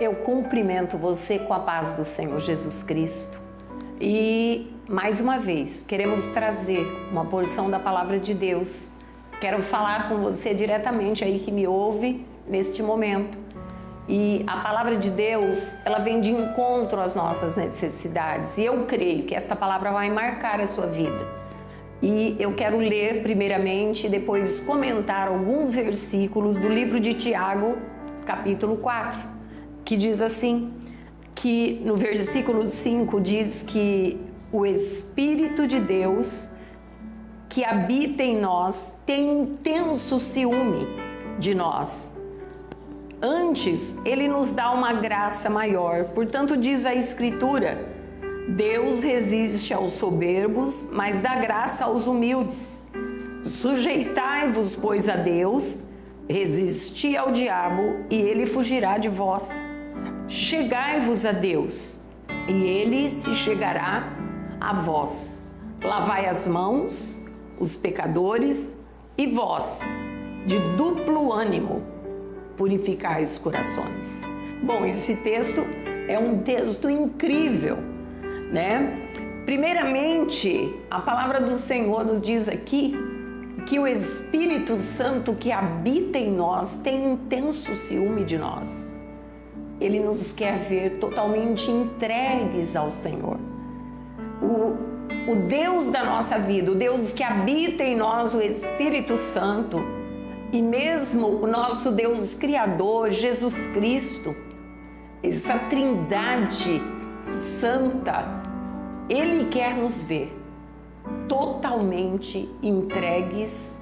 Eu cumprimento você com a paz do Senhor Jesus Cristo e, mais uma vez, queremos trazer uma porção da Palavra de Deus. Quero falar com você diretamente aí que me ouve neste momento. E a Palavra de Deus, ela vem de encontro às nossas necessidades. E eu creio que esta palavra vai marcar a sua vida. E eu quero ler primeiramente e depois comentar alguns versículos do livro de Tiago, capítulo 4. Que diz assim, que no versículo 5 diz que o Espírito de Deus que habita em nós tem intenso ciúme de nós. Antes, Ele nos dá uma graça maior, portanto diz a Escritura, Deus resiste aos soberbos, mas dá graça aos humildes. Sujeitai-vos, pois, a Deus, resisti ao diabo e ele fugirá de vós. Chegai-vos a Deus, e Ele se chegará a vós. Lavai as mãos, os pecadores, e vós, de duplo ânimo, purificai os corações. Bom, esse texto é um texto incrível, né? Primeiramente, a palavra do Senhor nos diz aqui que o Espírito Santo que habita em nós tem intenso ciúme de nós. Ele nos quer ver totalmente entregues ao Senhor. O Deus da nossa vida, o Deus que habita em nós, o Espírito Santo, e mesmo o nosso Deus Criador, Jesus Cristo, essa trindade santa, Ele quer nos ver totalmente entregues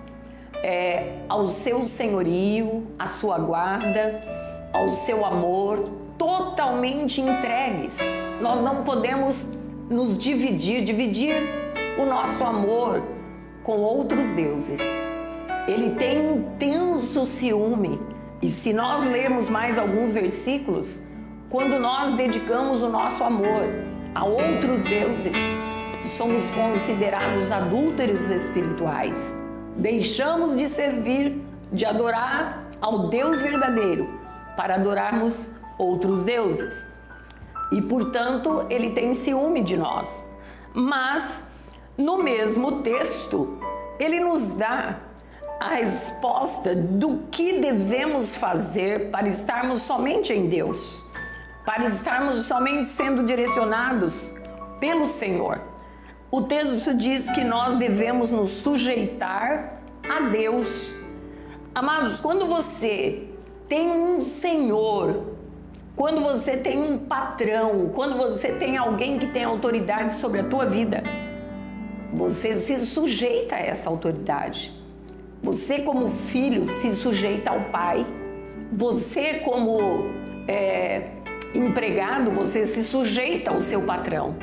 ao seu senhorio, à sua guarda, ao seu amor, totalmente entregues. Nós não podemos nos dividir o nosso amor com outros deuses. Ele tem intenso ciúme. E se nós lermos mais alguns versículos, quando nós dedicamos o nosso amor a outros deuses, somos considerados adúlteros espirituais. Deixamos de servir, de adorar ao Deus verdadeiro, para adorarmos outros deuses. E, portanto, Ele tem ciúme de nós. Mas, no mesmo texto, Ele nos dá a resposta do que devemos fazer para estarmos somente em Deus, para estarmos somente sendo direcionados pelo Senhor. O texto diz que nós devemos nos sujeitar a Deus. Amados, quando você tem um Senhor, quando você tem um patrão, quando você tem alguém que tem autoridade sobre a tua vida, você se sujeita a essa autoridade. Você como filho se sujeita ao pai. Você como empregado, você se sujeita ao seu patrão.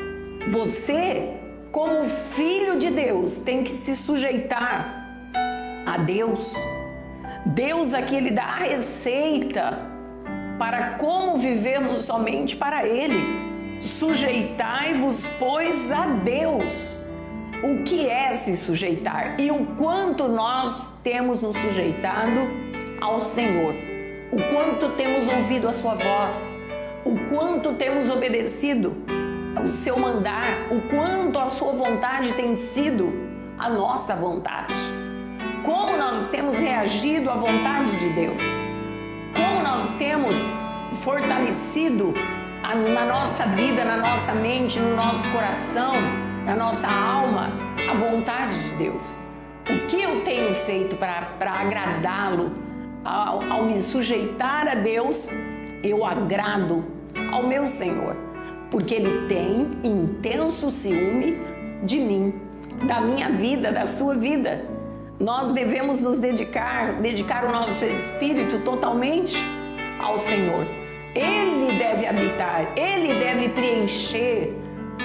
Você como filho de Deus tem que se sujeitar a Deus. Deus aqui, Ele dá a receita para como vivermos somente para Ele. Sujeitai-vos, pois, a Deus. O que é se sujeitar? E o quanto nós temos nos sujeitado ao Senhor? O quanto temos ouvido a sua voz? O quanto temos obedecido ao seu mandar? O quanto a sua vontade tem sido a nossa vontade? Como nós temos reagido à vontade de Deus? Como nós temos fortalecido na nossa vida, na nossa mente, no nosso coração, na nossa alma, a vontade de Deus? O que eu tenho feito para agradá-lo? Ao me sujeitar a Deus, eu agrado ao meu Senhor, porque Ele tem intenso ciúme de mim, da minha vida, da sua vida. Nós devemos nos dedicar o nosso espírito totalmente ao Senhor. Ele deve habitar, Ele deve preencher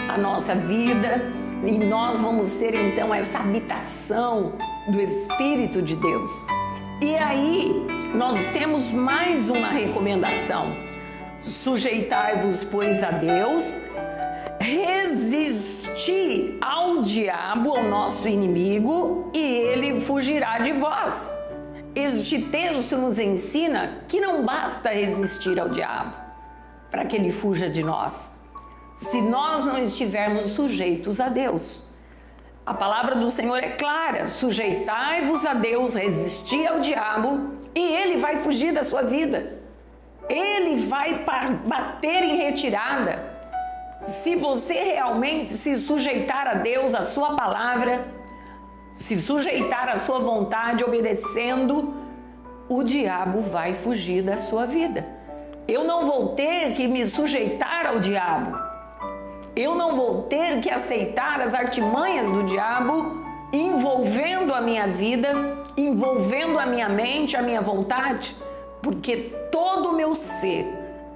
a nossa vida e nós vamos ser então essa habitação do Espírito de Deus. E aí nós temos mais uma recomendação: sujeitai-vos, pois, a Deus, resisti ao diabo, ao nosso inimigo, e ele fugirá de vós. Este texto nos ensina que não basta resistir ao diabo, para que ele fuja de nós, se nós não estivermos sujeitos a Deus. A palavra do Senhor é clara: sujeitai-vos a Deus, resisti ao diabo e ele vai fugir da sua vida. Ele vai bater em retirada. Se você realmente se sujeitar a Deus, a sua palavra, se sujeitar à sua vontade, obedecendo, o diabo vai fugir da sua vida. Eu não vou ter que me sujeitar ao diabo. Eu não vou ter que aceitar as artimanhas do diabo envolvendo a minha vida, envolvendo a minha mente, a minha vontade, porque todo o meu ser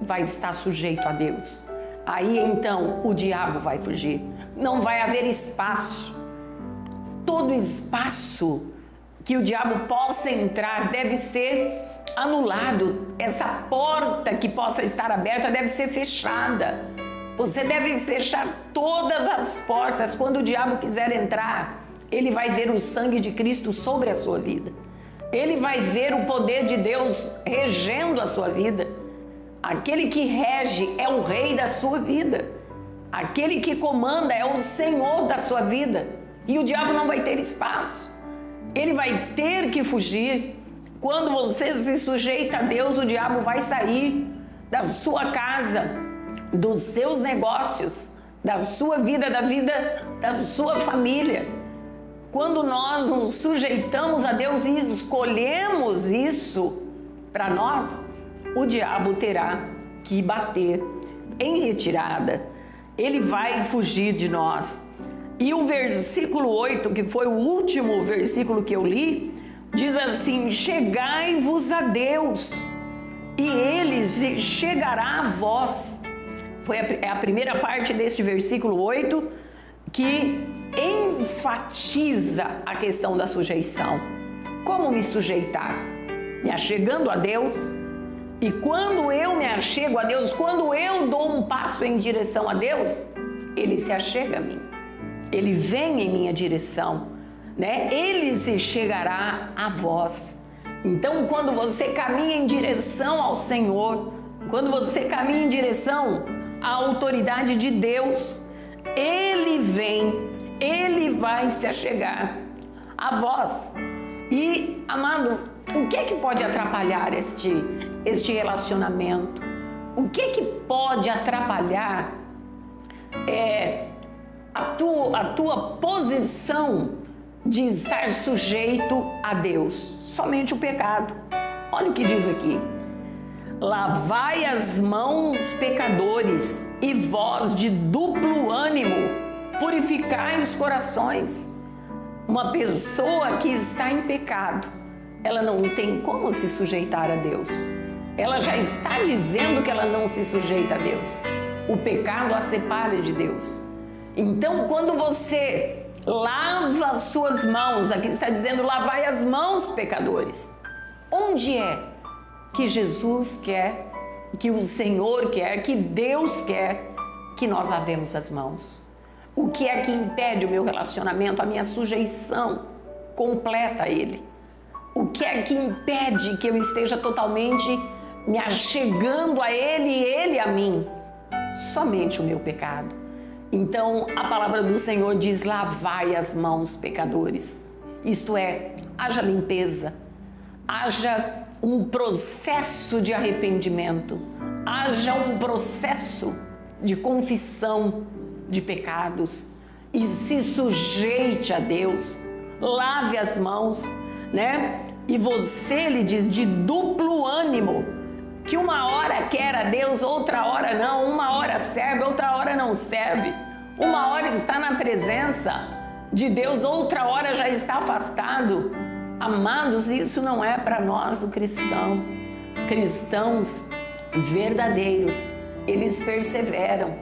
vai estar sujeito a Deus. Aí então o diabo vai fugir. Não vai haver espaço. Todo espaço que o diabo possa entrar deve ser anulado. Essa porta que possa estar aberta deve ser fechada. Você deve fechar todas as portas. Quando o diabo quiser entrar, ele vai ver o sangue de Cristo sobre a sua vida. Ele vai ver o poder de Deus regendo a sua vida. Aquele que rege é o rei da sua vida. Aquele que comanda é o Senhor da sua vida. E o diabo não vai ter espaço. Ele vai ter que fugir. Quando você se sujeita a Deus, o diabo vai sair da sua casa, dos seus negócios, da sua vida, da vida da sua família. Quando nós nos sujeitamos a Deus e escolhemos isso para nós, o diabo terá que bater em retirada. Ele vai fugir de nós. E o versículo 8, que foi o último versículo que eu li, diz assim: chegai-vos a Deus e ele chegará a vós. É a primeira parte deste versículo 8 que enfatiza a questão da sujeição. Como me sujeitar? Me achegando a Deus. E quando eu me achego a Deus, quando eu dou um passo em direção a Deus, ele se achega a mim. Ele vem em minha direção, né? Ele se chegará a vós. Então, quando você caminha em direção ao Senhor, quando você caminha em direção à autoridade de Deus, Ele vem, Ele vai se achegar a vós. E, amado, o que é que pode atrapalhar este relacionamento? O que é que pode atrapalhar a tua posição de estar sujeito a Deus? Somente o pecado. Olha o que diz aqui: lavai as mãos, pecadores, e vós de duplo ânimo, purificai os corações. Uma pessoa que está em pecado, ela não tem como se sujeitar a Deus. Ela já está dizendo que ela não se sujeita a Deus. O pecado a separa de Deus. Então, quando você lava as suas mãos, aqui está dizendo: lavai as mãos, pecadores. Onde é que Jesus quer, que o Senhor quer, que Deus quer que nós lavemos as mãos? O que é que impede o meu relacionamento, a minha sujeição completa a Ele? O que é que impede que eu esteja totalmente me achegando a Ele e Ele a mim? Somente o meu pecado. Então, a palavra do Senhor diz: lavai as mãos, pecadores. Isto é, haja limpeza, haja um processo de arrependimento, haja um processo de confissão de pecados e se sujeite a Deus. Lave as mãos, né? E você, ele diz, de duplo ânimo, que uma hora quer a Deus, outra hora não, uma hora serve, outra hora não serve, uma hora está na presença de Deus, outra hora já está afastado. Amados, isso não é para nós, o cristão. Cristãos verdadeiros, eles perseveram.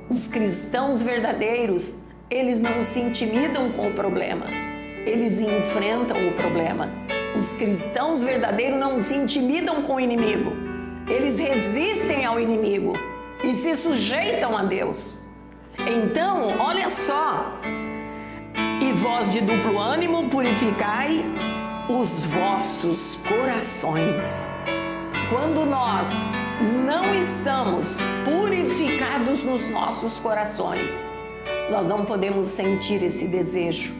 Os cristãos verdadeiros, eles não se intimidam com o problema, eles enfrentam o problema. Os cristãos verdadeiros não se intimidam com o inimigo, eles resistem ao inimigo e se sujeitam a Deus. Então, olha só: e vós de duplo ânimo, purificai os vossos corações. Quando nós não estamos nos nossos corações, nós não podemos sentir esse desejo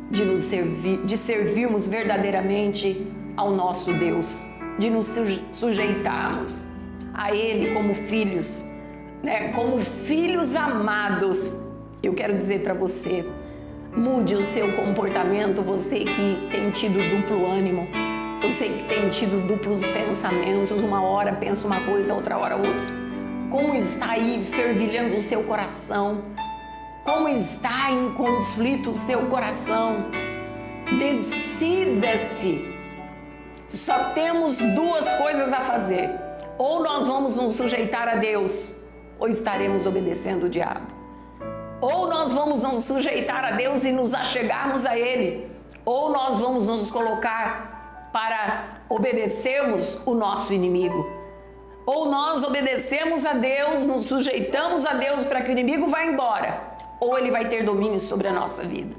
de nos servir, de servirmos verdadeiramente ao nosso Deus, de nos sujeitarmos a Ele como filhos, né? Como filhos amados. Eu quero dizer para você, mude o seu comportamento, você que tem tido duplo ânimo, você que tem tido duplos pensamentos, uma hora pensa uma coisa, outra hora outra. Como está aí fervilhando o seu coração? Como está em conflito o seu coração? Decida-se. Só temos duas coisas a fazer. Ou nós vamos nos sujeitar a Deus, ou estaremos obedecendo o diabo. Ou nós vamos nos sujeitar a Deus e nos achegarmos a Ele, ou nós vamos nos colocar para obedecermos o nosso inimigo. Ou nós obedecemos a Deus, nos sujeitamos a Deus para que o inimigo vá embora, ou ele vai ter domínio sobre a nossa vida.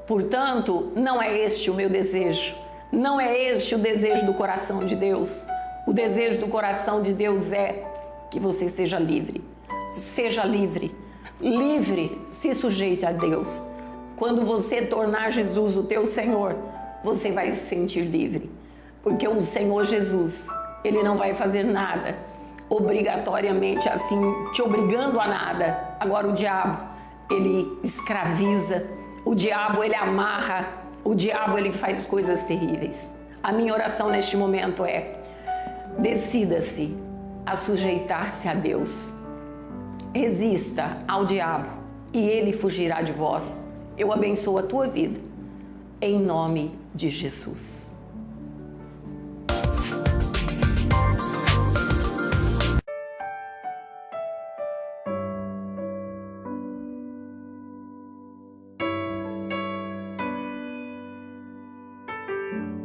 Portanto, não é este o meu desejo, não é este o desejo do coração de Deus. O desejo do coração de Deus é que você seja livre. Seja livre. Livre, se sujeite a Deus. Quando você tornar Jesus o teu Senhor, você vai se sentir livre. Porque o Senhor Jesus, Ele não vai fazer nada obrigatoriamente assim, te obrigando a nada. Agora o diabo, ele escraviza, o diabo ele amarra, o diabo ele faz coisas terríveis. A minha oração neste momento é: decida-se a sujeitar-se a Deus. Resista ao diabo e ele fugirá de vós. Eu abençoo a tua vida, em nome de Jesus.